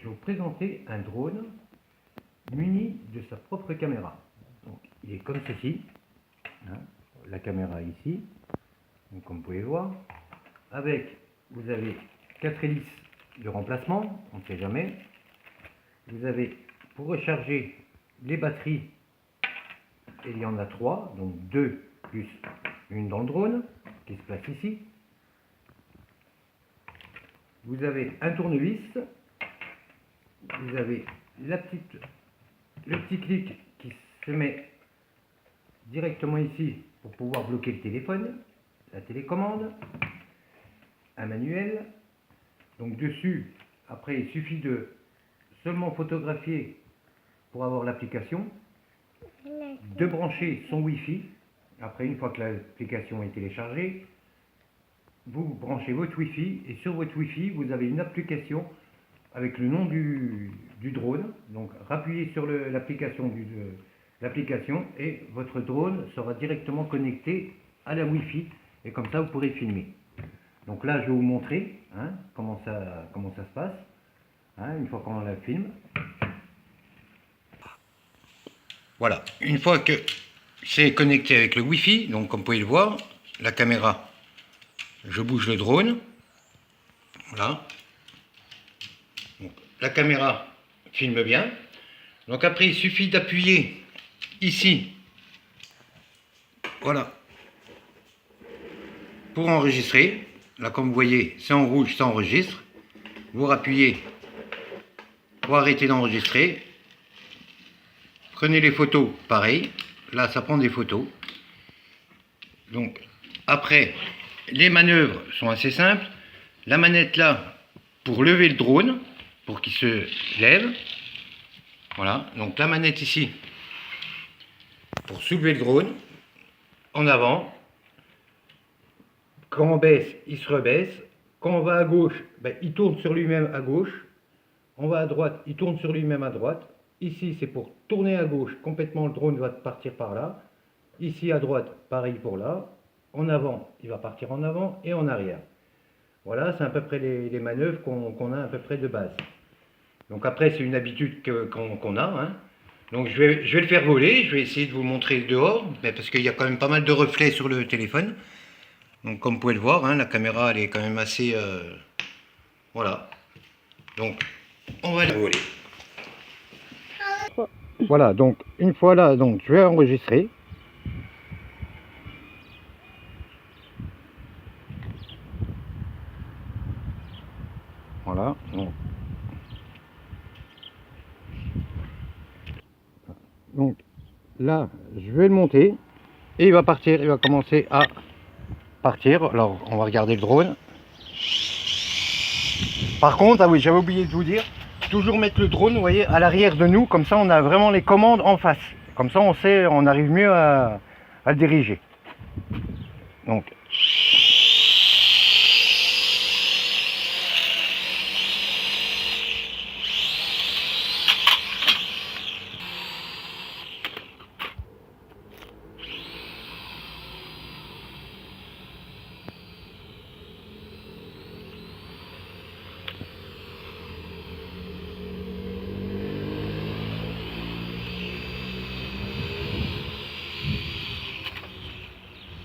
vais vous présenter un drone muni de sa propre caméra. Donc, il est comme ceci, hein, la caméra ici, donc, comme vous pouvez le voir, avec, vous avez 4 hélices de remplacement, on ne sait jamais. Vous avez, pour recharger les batteries, il y en a 3, donc 2 plus une dans le drone, qui se place ici. Vous avez un tournevis, vous avez le petit clic qui se met directement ici pour pouvoir bloquer le téléphone, la télécommande, un manuel. Donc dessus, après il suffit de seulement photographier pour avoir l'application, de brancher son Wi-Fi. Après, une fois que l'application est téléchargée, vous branchez votre Wi-Fi et sur votre Wi-Fi, vous avez une application avec le nom du drone. Donc, rappuyez sur l'application et votre drone sera directement connecté à la Wi-Fi et comme ça, vous pourrez filmer. Donc là, je vais vous montrer comment ça se passe une fois qu'on la filme. Voilà, une fois que c'est connecté avec le Wi-Fi, donc comme vous pouvez le voir, la caméra, je bouge le drone, voilà, donc, la caméra filme bien, donc après il suffit d'appuyer ici, voilà, pour enregistrer. Là comme vous voyez, c'est en rouge, ça enregistre, vous rappuyez pour arrêter d'enregistrer. Prenez les photos, pareil, là ça prend des photos. Donc après, les manœuvres sont assez simples. La manette là, pour lever le drone, pour qu'il se lève. Voilà, donc la manette ici, pour soulever le drone, en avant. Quand on baisse, il se rebaisse. Quand on va à gauche, il tourne sur lui-même à gauche. On va à droite, il tourne sur lui-même à droite. Ici, c'est pour tourner à gauche, complètement le drone va partir par là. Ici, à droite, pareil pour là. En avant, il va partir en avant et en arrière. Voilà, c'est à peu près les manœuvres qu'on a à peu près de base. Donc après, c'est une habitude qu'on a. Donc je vais le faire voler, je vais essayer de vous montrer dehors, mais parce qu'il y a quand même pas mal de reflets sur le téléphone. Donc comme vous pouvez le voir, la caméra, elle est quand même assez... voilà. Donc, on va le voler. Voilà, donc une fois là, donc je vais enregistrer. Voilà. Donc là, je vais le monter et il va partir, il va commencer à partir. Alors, on va regarder le drone. Par contre, ah oui, j'avais oublié de vous dire, toujours mettre le drone, vous voyez, à l'arrière de nous, comme ça on a vraiment les commandes en face. Comme ça on sait, on arrive mieux à le diriger. Donc